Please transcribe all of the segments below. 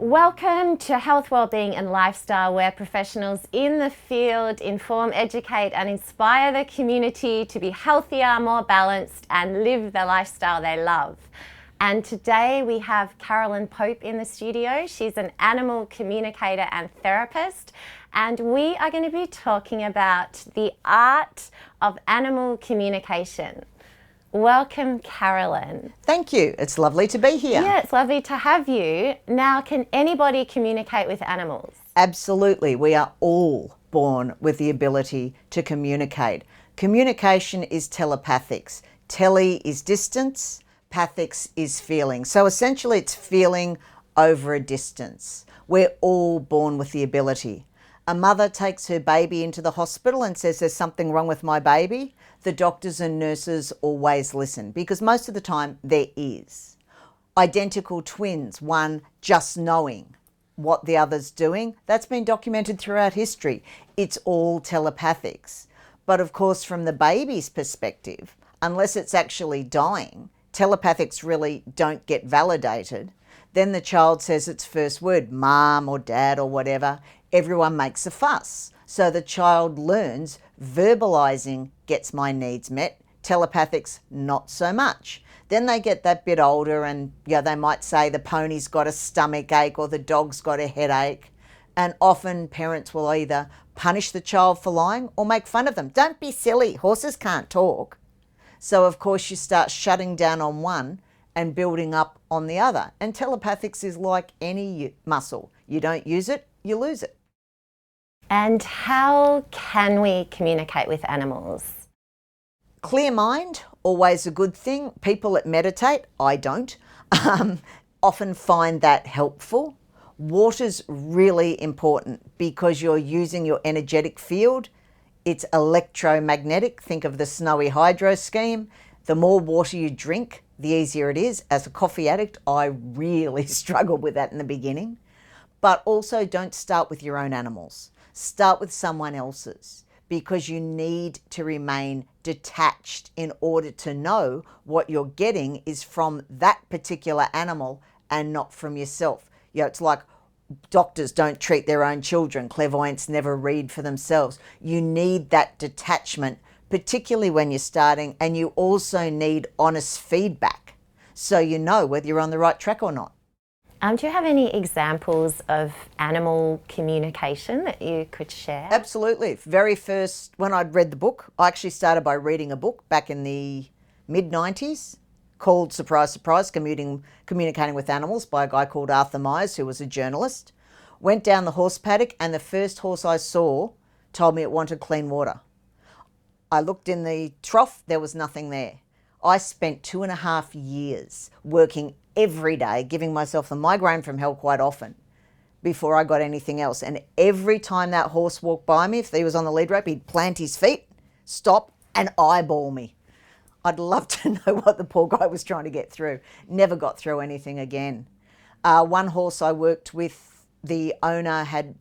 Welcome to Health, Wellbeing and Lifestyle, where professionals in the field inform, educate and inspire the community to be healthier, more balanced and live the lifestyle they love. And today we have Carolyn Pope in the studio. She's an animal communicator and therapist, and we are going to be talking about the art of animal communication. Welcome, Carolyn. Thank you. It's lovely to be here. Yeah, it's lovely to have you. Now, can anybody communicate with animals? Absolutely. We are all born with the ability to communicate. Communication is telepathics. Tele is distance, pathics is feeling. So essentially it's feeling over a distance. We're all born with the ability. A mother takes her baby into the hospital and says there's something wrong with my baby. The doctors and nurses always listen because most of the time there is. Identical twins, one just knowing what the other's doing, that's been documented throughout history. It's all telepathics. But of course, from the baby's perspective, unless it's actually dying, telepathics really don't get validated. Then the child says its first word, mom or dad or whatever. Everyone makes a fuss. So the child learns verbalizing gets my needs met, telepathics not so much. Then they get that bit older and they might say the pony's got a stomach ache or the dog's got a headache. And often parents will either punish the child for lying or make fun of them. Don't be silly, horses can't talk. So of course you start shutting down on one and building up on the other. And telepathics is like any muscle. You don't use it, you lose it. And how can we communicate with animals? Clear mind, always a good thing. People that meditate, I don't, often find that helpful. Water's really important because you're using your energetic field. It's electromagnetic. Think of the snowy hydro scheme. The more water you drink, the easier it is. As a coffee addict, I really struggled with that in the beginning. But also don't start with your own animals. Start with someone else's because you need to remain detached in order to know what you're getting is from that particular animal and not from yourself. It's like doctors don't treat their own children. Clairvoyants never read for themselves. You need that detachment, particularly when you're starting, and you also need honest feedback so you know whether you're on the right track or not. Do you have any examples of animal communication that you could share? Absolutely. Very first, when I'd read the book, I actually started by reading a book back in the mid-90s called, surprise, surprise, Communicating with Animals by a guy called Arthur Myers, who was a journalist. Went down the horse paddock and the first horse I saw told me it wanted clean water. I looked in the trough, there was nothing there. I spent 2.5 years working every day, giving myself the migraine from hell quite often before I got anything else. And every time that horse walked by me, if he was on the lead rope, he'd plant his feet, stop and eyeball me. I'd love to know what the poor guy was trying to get through. Never got through anything again. One horse I worked with, the owner had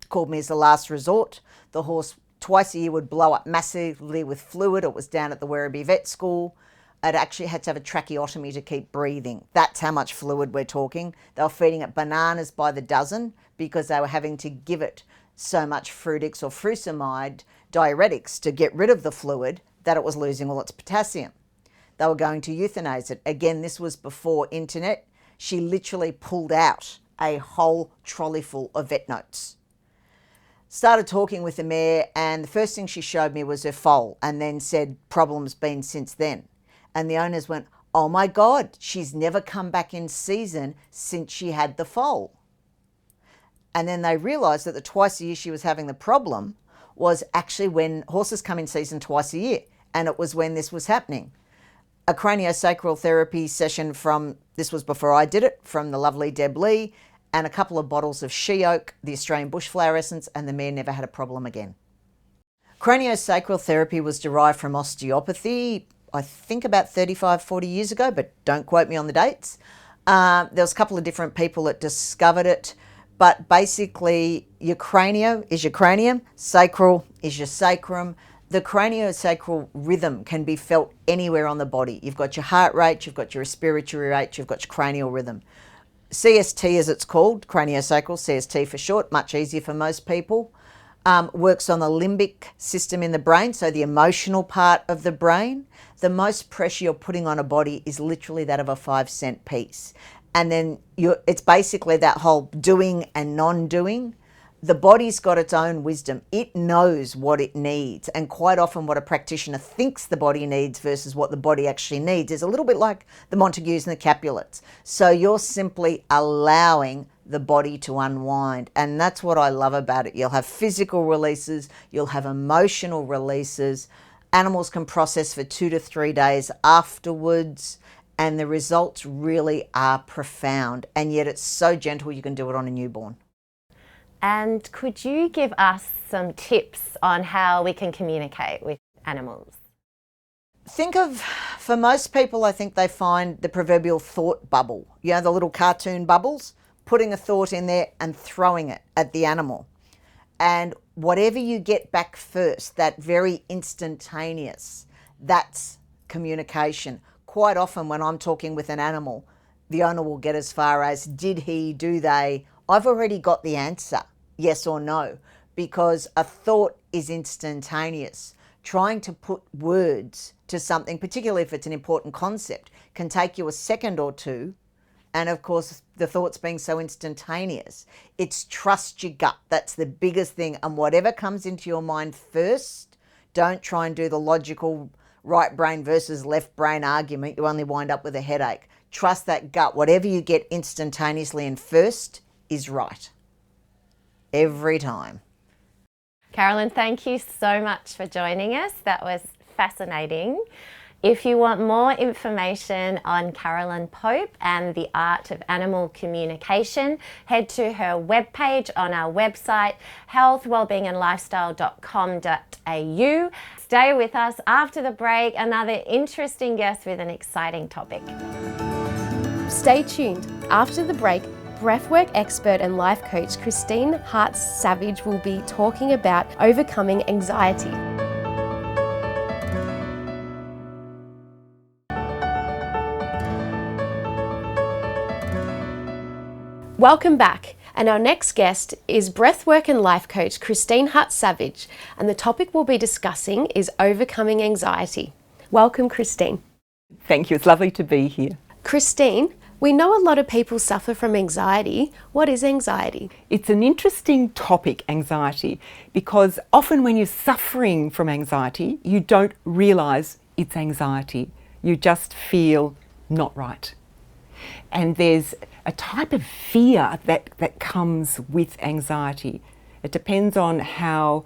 called me as a last resort. The horse twice a year would blow up massively with fluid. It was down at the Werribee Vet School. It actually had to have a tracheotomy to keep breathing. That's how much fluid we're talking. They were feeding it bananas by the dozen because they were having to give it so much Frutix or furosemide diuretics to get rid of the fluid that it was losing all its potassium. They were going to euthanize it. Again, this was before internet. She literally pulled out a whole trolley full of vet notes. Started talking with the mare and the first thing she showed me was her foal and then said problems been since then. And the owners went, oh my God, she's never come back in season since she had the foal. And then they realised that the twice a year she was having the problem was actually when horses come in season twice a year. And it was when this was happening. A craniosacral therapy session from, this was before I did it, from the lovely Deb Lee, and a couple of bottles of she oak, the Australian bushflower essence, and the mare never had a problem again. Craniosacral therapy was derived from osteopathy, I think about 35, 40 years ago, but don't quote me on the dates. There was a couple of different people that discovered it, but basically your cranio is your cranium, sacral is your sacrum. The craniosacral rhythm can be felt anywhere on the body. You've got your heart rate, you've got your respiratory rate, you've got your cranial rhythm. CST, as it's called, craniosacral, CST for short, much easier for most people, works on the limbic system in the brain, so the emotional part of the brain. The most pressure you're putting on a body is literally that of a 5-cent piece. And then it's basically that whole doing and non-doing. The body's got its own wisdom. It knows what it needs. And quite often what a practitioner thinks the body needs versus what the body actually needs is a little bit like the Montagues and the Capulets. So you're simply allowing the body to unwind. And that's what I love about it. You'll have physical releases. You'll have emotional releases. Animals can process for 2 to 3 days afterwards. And the results really are profound. And yet it's so gentle you can do it on a newborn. And could you give us some tips on how we can communicate with animals? Think of, for most people, I think they find the proverbial thought bubble. You know, the little cartoon bubbles, putting a thought in there and throwing it at the animal. And whatever you get back first, that very instantaneous, that's communication. Quite often when I'm talking with an animal, the owner will get as far as, did he, do they? I've already got the answer, yes or no, because a thought is instantaneous. Trying to put words to something, particularly if it's an important concept, can take you a second or two. And of course, the thoughts being so instantaneous, it's trust your gut. That's the biggest thing. And whatever comes into your mind first, don't try and do the logical right brain versus left brain argument. You only wind up with a headache. Trust that gut. Whatever you get instantaneously and first is right. Every time. Carolyn, thank you so much for joining us. That was fascinating. If you want more information on Carolyn Pope and the art of animal communication, head to her webpage on our website, healthwellbeingandlifestyle.com.au. Stay with us after the break, another interesting guest with an exciting topic. Stay tuned. After the break, breathwork expert and life coach Christine Hart-Savage will be talking about overcoming anxiety. Welcome back, and our next guest is breathwork and life coach Christine Hart-Savage, and the topic we'll be discussing is overcoming anxiety. Welcome, Christine. Thank you, it's lovely to be here. Christine, we know a lot of people suffer from anxiety. What is anxiety? It's an interesting topic, anxiety, because often when you're suffering from anxiety, you don't realise it's anxiety. You just feel not right. And there's a type of fear that comes with anxiety. It depends on how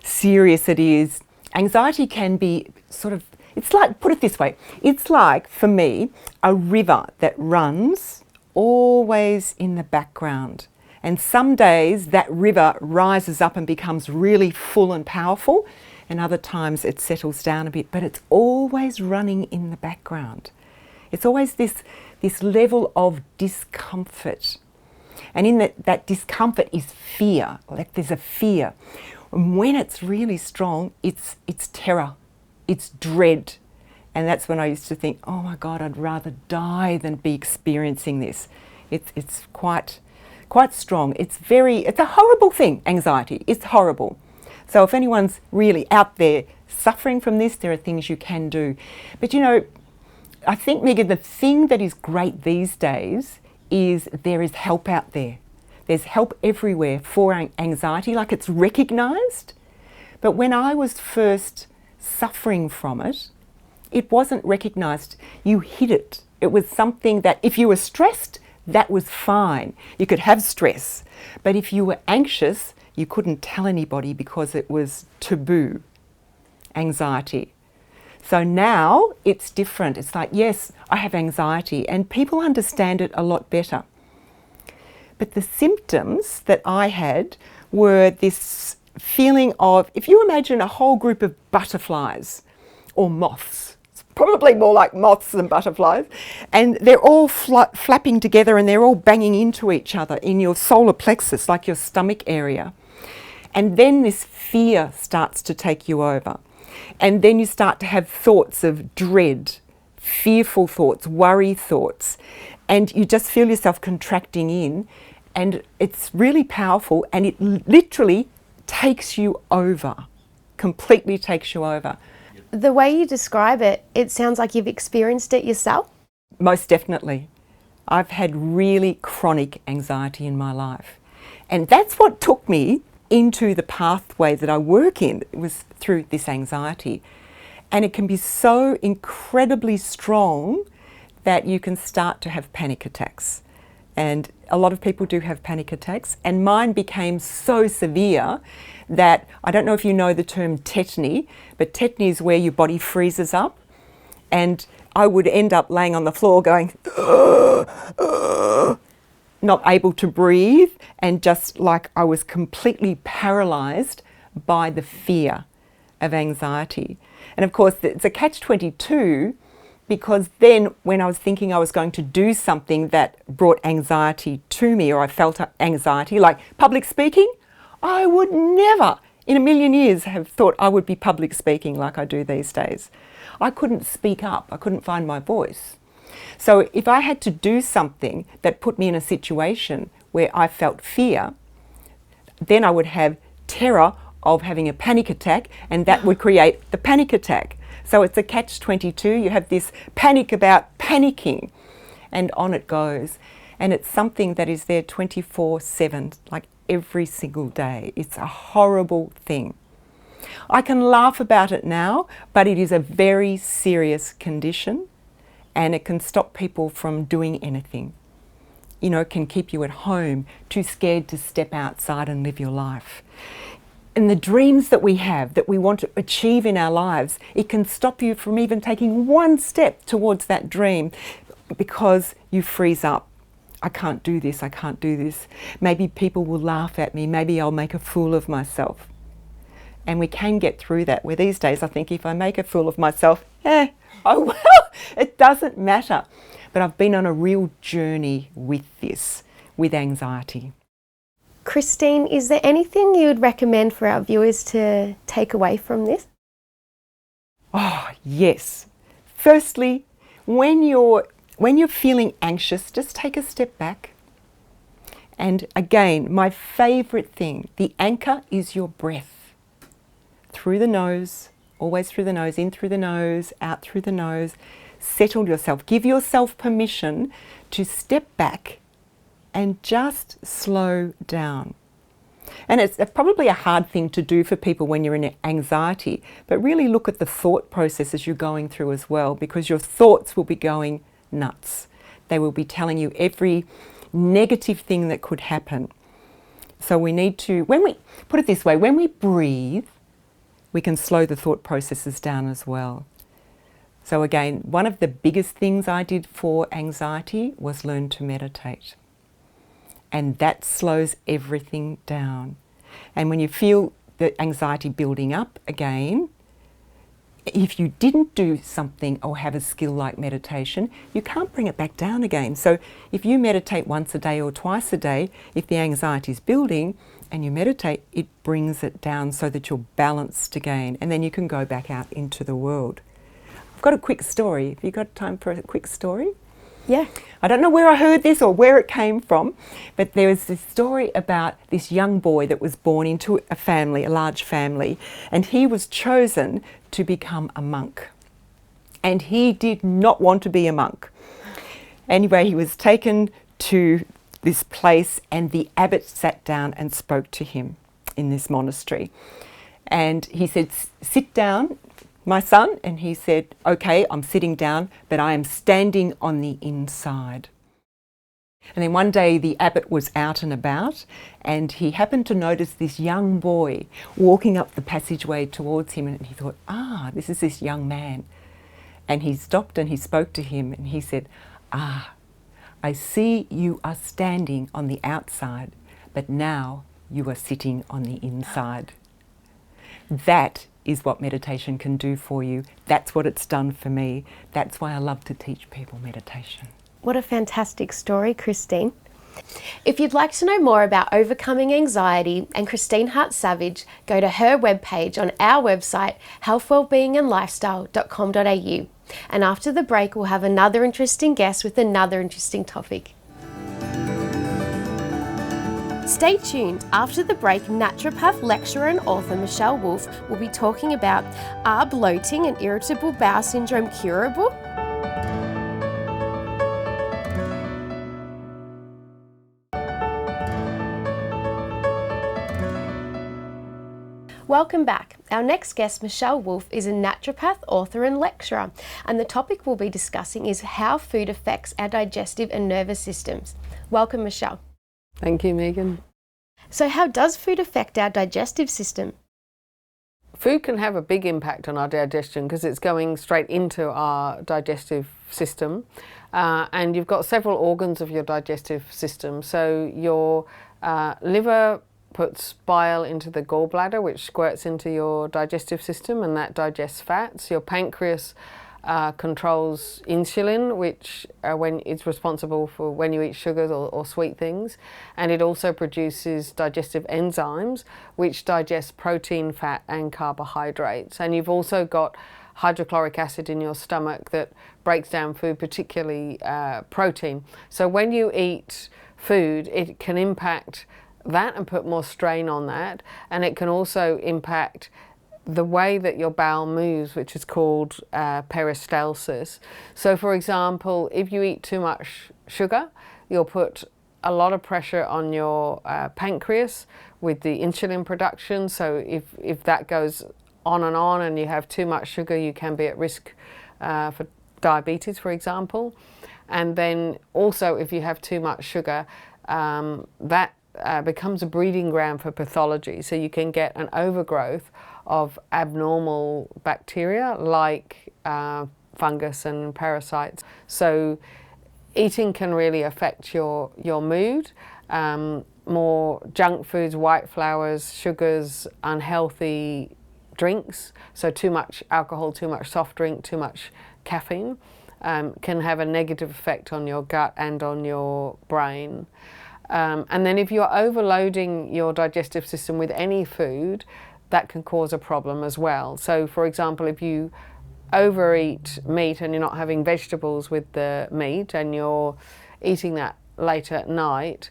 serious it is. Anxiety can be sort of, it's like, put it this way, it's like, for me, a river that runs always in the background. And some days that river rises up and becomes really full and powerful, and other times it settles down a bit, but it's always running in the background. It's always this level of discomfort. And in that discomfort is fear, like there's a fear. And when it's really strong, it's terror, it's dread. And that's when I used to think, oh my God, I'd rather die than be experiencing this. It's quite strong. It's a horrible thing, anxiety. It's horrible. So if anyone's really out there suffering from this, there are things you can do. But you know, I think, Megan, the thing that is great these days is there is help out there. There's help everywhere for anxiety, like it's recognised. But when I was first suffering from it, it wasn't recognised. You hid it. It was something that if you were stressed, that was fine. You could have stress. But if you were anxious, you couldn't tell anybody because it was taboo, anxiety. So now it's different. It's like, yes, I have anxiety, and people understand it a lot better. But the symptoms that I had were this feeling of, if you imagine a whole group of butterflies or moths, it's probably more like moths than butterflies, and they're all flapping together and they're all banging into each other in your solar plexus, like your stomach area. And then this fear starts to take you over. And then you start to have thoughts of dread, fearful thoughts, worry thoughts, and you just feel yourself contracting in, and it's really powerful, and it literally takes you over, completely takes you over. The way you describe it, it sounds like you've experienced it yourself. Most definitely. I've had really chronic anxiety in my life, and that's what took me into the pathway that I work in. It was through this anxiety, and it can be so incredibly strong that you can start to have panic attacks. And a lot of people do have panic attacks, and mine became so severe that, I don't know if you know the term tetany, but tetany is where your body freezes up, and I would end up laying on the floor going, not able to breathe, and just like I was completely paralysed by the fear of anxiety. And of course, it's a catch-22, because then when I was thinking I was going to do something that brought anxiety to me, or I felt anxiety, like public speaking, I would never in a million years have thought I would be public speaking like I do these days. I couldn't speak up. I couldn't find my voice. So if I had to do something that put me in a situation where I felt fear, then I would have terror of having a panic attack, and that would create the panic attack. So it's a catch-22. You have this panic about panicking, and on it goes. And it's something that is there 24/7, like every single day. It's a horrible thing. I can laugh about it now, but it is a very serious condition, and it can stop people from doing anything. You know, it can keep you at home, too scared to step outside and live your life. And the dreams that we have, that we want to achieve in our lives, it can stop you from even taking one step towards that dream because you freeze up. I can't do this, I can't do this. Maybe people will laugh at me, maybe I'll make a fool of myself. And we can get through that, where these days I think if I make a fool of myself, oh well, it doesn't matter. But I've been on a real journey with this, with anxiety. Christine, is there anything you would recommend for our viewers to take away from this? Oh, yes. Firstly, when you're feeling anxious, just take a step back. And again, my favourite thing, the anchor is your breath. Through the nose, always through the nose, in through the nose, out through the nose. Settle yourself. Give yourself permission to step back and just slow down. And it's probably a hard thing to do for people when you're in anxiety, but really look at the thought processes you're going through as well, because your thoughts will be going nuts. They will be telling you every negative thing that could happen. So we need to, when we put it this way, when we breathe, we can slow the thought processes down as well. So again, one of the biggest things I did for anxiety was learn to meditate. And that slows everything down. And when you feel the anxiety building up again, if you didn't do something or have a skill like meditation, you can't bring it back down again. So if you meditate once a day or twice a day, if the anxiety is building and you meditate, it brings it down so that you're balanced again, and then you can go back out into the world. I've got a quick story. Have you got time for a quick story? Yeah. I don't know where I heard this or where it came from, but there was this story about this young boy that was born into a family, a large family, and he was chosen to become a monk. And he did not want to be a monk. Anyway, he was taken to this place, and the abbot sat down and spoke to him in this monastery. And he said, "Sit down, my son," and he said, "Okay, I'm sitting down, but I am standing on the inside." And then one day the abbot was out and about, and he happened to notice this young boy walking up the passageway towards him, and he thought, this is this young man. And he stopped and he spoke to him, and he said, "I see you are standing on the outside, but now you are sitting on the inside." That is what meditation can do for you. That's what it's done for me. That's why I love to teach people meditation. What a fantastic story, Christine. If you'd like to know more about overcoming anxiety and Christine Hart-Savage, go to her webpage on our website, healthwellbeingandlifestyle.com.au. And after the break, we'll have another interesting guest with another interesting topic. Stay tuned. After the break, naturopath, lecturer and author Michèle Wolff will be talking about, are bloating and irritable bowel syndrome curable? Welcome back. Our next guest, Michèle Wolff, is a naturopath, author and lecturer, and the topic we'll be discussing is how food affects our digestive and nervous systems. Welcome, Michèle. Thank you, Megan. So how does food affect our digestive system? Food can have a big impact on our digestion because it's going straight into our digestive system. And you've got several organs of your digestive system. So your liver puts bile into the gallbladder, which squirts into your digestive system, and that digests fats. Your pancreas controls insulin, which when it's responsible for when you eat sugars or sweet things, and it also produces digestive enzymes, which digest protein, fat, and carbohydrates. And you've also got hydrochloric acid in your stomach that breaks down food, particularly protein. So when you eat food, it can impact that and put more strain on that, and it can also impact the way that your bowel moves, which is called peristalsis. So for example, if you eat too much sugar, you'll put a lot of pressure on your pancreas with the insulin production. So if that goes on and you have too much sugar, you can be at risk for diabetes, for example. And then also if you have too much sugar, that becomes a breeding ground for pathology. So you can get an overgrowth of abnormal bacteria like fungus and parasites. So eating can really affect your mood. More junk foods, white flours, sugars, unhealthy drinks, so too much alcohol, too much soft drink, too much caffeine, can have a negative effect on your gut and on your brain. And then if you're overloading your digestive system with any food, that can cause a problem as well. So for example, if you overeat meat and you're not having vegetables with the meat and you're eating that late at night,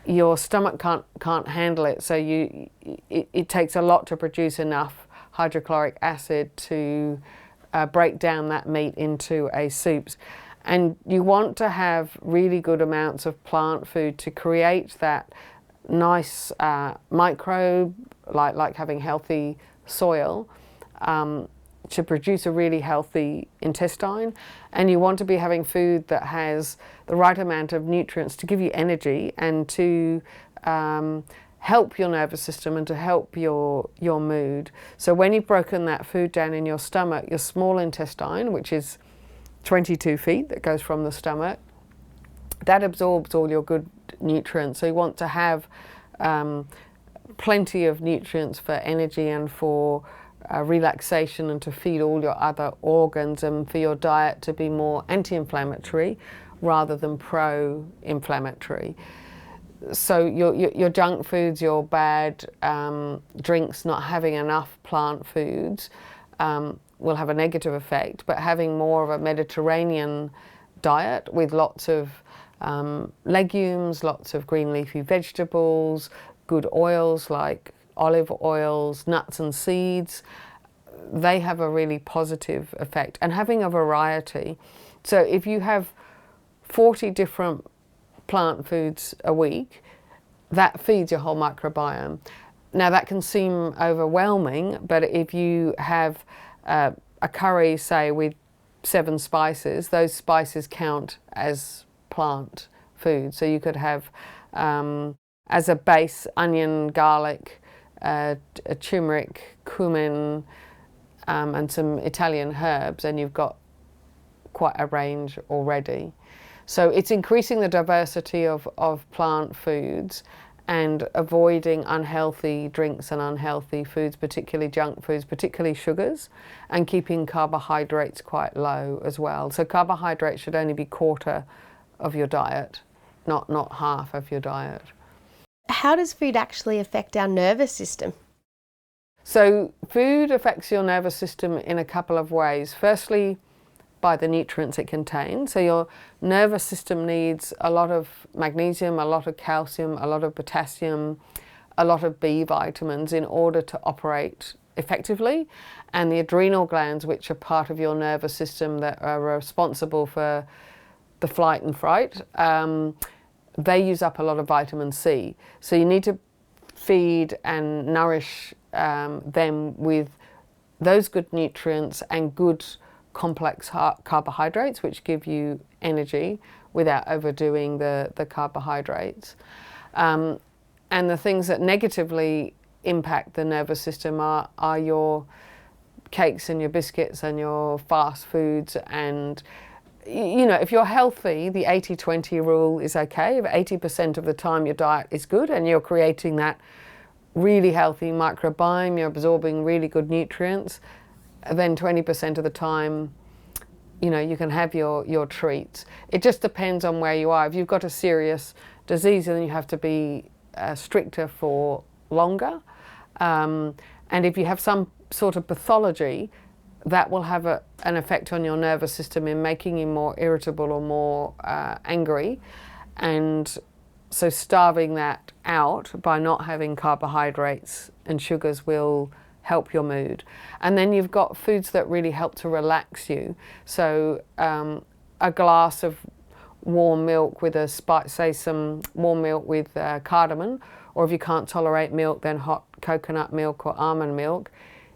your stomach can't handle it. So it takes a lot to produce enough hydrochloric acid to break down that meat into a soup. And you want to have really good amounts of plant food to create that nice microbe, like having healthy soil, to produce a really healthy intestine. And you want to be having food that has the right amount of nutrients to give you energy and to help your nervous system and to help your mood. So when you've broken that food down in your stomach, your small intestine, which is 22 feet that goes from the stomach, that absorbs all your good nutrients. So you want to have plenty of nutrients for energy and for relaxation and to feed all your other organs, and for your diet to be more anti-inflammatory rather than pro-inflammatory. So your junk foods, your bad drinks, not having enough plant foods will have a negative effect, but having more of a Mediterranean diet with lots of legumes, lots of green leafy vegetables, good oils like olive oils, nuts and seeds, they have a really positive effect. And having a variety. So if you have 40 different plant foods a week, that feeds your whole microbiome. Now that can seem overwhelming, but if you have a curry, say, with 7 spices, those spices count as plant food. So you could have as a base onion, garlic, a turmeric, cumin, and some Italian herbs, and you've got quite a range already. So it's increasing the diversity of plant foods and avoiding unhealthy drinks and unhealthy foods, particularly junk foods, particularly sugars, and keeping carbohydrates quite low as well. So carbohydrates should only be 1/4 of your diet. not half of your diet. How does food actually affect our nervous system? So food affects your nervous system in a couple of ways. Firstly, by the nutrients it contains. So your nervous system needs a lot of magnesium, a lot of calcium, a lot of potassium, a lot of B vitamins in order to operate effectively. And the adrenal glands, which are part of your nervous system that are responsible for the flight and fright, they use up a lot of vitamin C. So you need to feed and nourish them with those good nutrients and good complex carbohydrates, which give you energy without overdoing the carbohydrates. And the things that negatively impact the nervous system are your cakes and your biscuits and your fast foods. And you know, if you're healthy, the 80-20 rule is okay. If 80% of the time your diet is good and you're creating that really healthy microbiome, you're absorbing really good nutrients, then 20% of the time, you know, you can have your treats. It just depends on where you are. If you've got a serious disease, then you have to be stricter for longer. And if you have some sort of pathology, that will have an effect on your nervous system in making you more irritable or more angry. And so starving that out by not having carbohydrates and sugars will help your mood. And then you've got foods that really help to relax you. So a glass of warm milk with a spice, say some warm milk with cardamom, or if you can't tolerate milk, then hot coconut milk or almond milk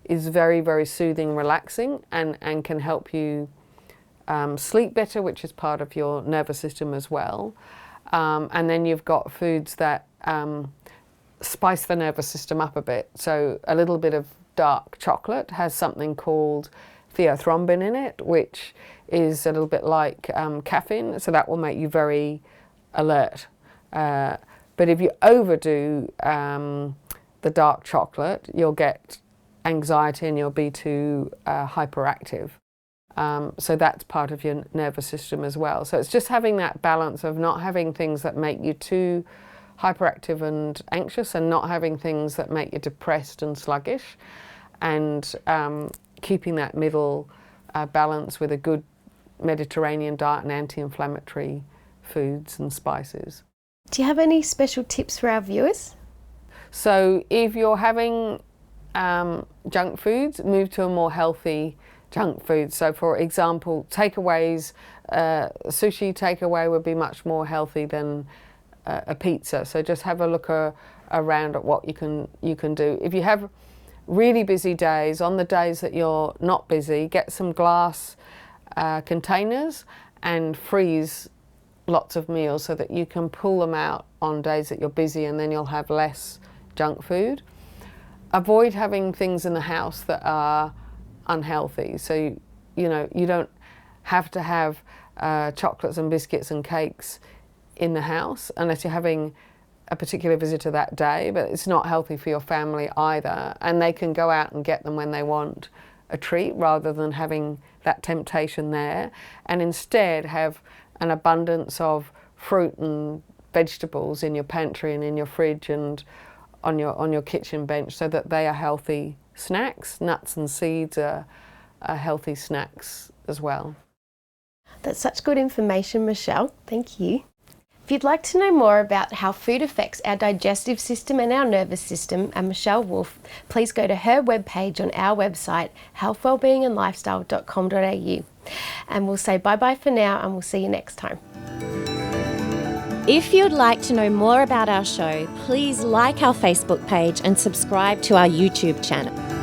is very, very soothing, relaxing, and can help you sleep better, which is part of your nervous system as well. And then you've got foods that spice the nervous system up a bit. So a little bit of dark chocolate has something called theothrombin in it, which is a little bit like caffeine, so that will make you very alert. But if you overdo the dark chocolate, you'll get anxiety and you'll be too hyperactive. So that's part of your nervous system as well. So it's just having that balance of not having things that make you too hyperactive and anxious, and not having things that make you depressed and sluggish, and keeping that middle balance with a good Mediterranean diet and anti-inflammatory foods and spices. Do you have any special tips for our viewers? So if you're having junk foods, move to a more healthy junk food. So for example, takeaways, sushi takeaway would be much more healthy than a pizza. So just have a look around at what you can do. If you have really busy days, on the days that you're not busy, get some glass containers and freeze lots of meals so that you can pull them out on days that you're busy, and then you'll have less junk food. Avoid having things in the house that are unhealthy. So, you know, you don't have to have chocolates and biscuits and cakes in the house unless you're having a particular visitor that day, but it's not healthy for your family either. And they can go out and get them when they want a treat rather than having that temptation there, and instead have an abundance of fruit and vegetables in your pantry and in your fridge and on your kitchen bench, so that they are healthy snacks. Nuts and seeds are healthy snacks as well. That's such good information, Michèle. Thank you. If you'd like to know more about how food affects our digestive system and our nervous system and Michèle Wolff, please go to her webpage on our website, healthwellbeingandlifestyle.com.au. And we'll say bye-bye for now, and we'll see you next time. If you'd like to know more about our show, please like our Facebook page and subscribe to our YouTube channel.